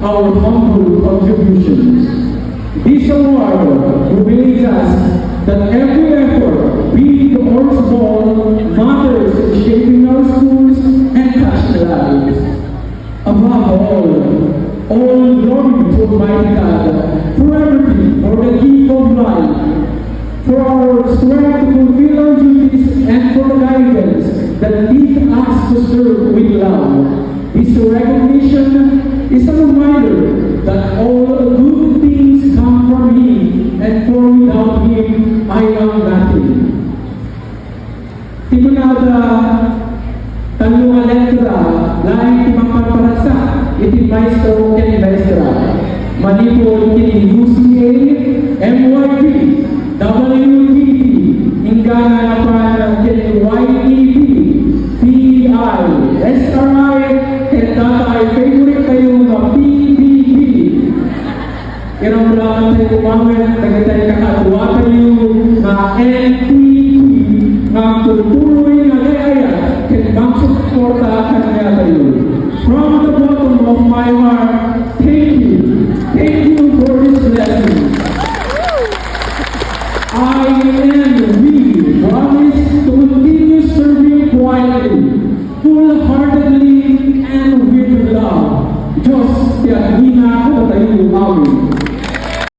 our humble contributions. This award reminds us that every effort, big or small, matters in shaping our schools and touch lives. Above all glory to Almighty God, for everything, for the gift of life, for our strength to fulfill our duties, and for the guidance that lead us to serve with love. This recognition is a reminder that all good things come from Him, and for without Him, I am nothing. Timunada, talunga letra, lain timangparparasa, iti maestro ken maestra. Manipol kini UCA, MYP, WPT, ingana naman kini YEP, PI, SRI, ken data ay favorite kayo na PPP. Kinamulakan tayo kumamit, nagkatay kakatuwa kayo na NPP, na tutuloy na gaya, ken magsuporta kanya kayo. From the bottom of my heart, thank you. Thank you for this blessing. I and we promise to continue serving quietly, wholeheartedly, and with love. Diyos, tiyak hina ko tayo awin.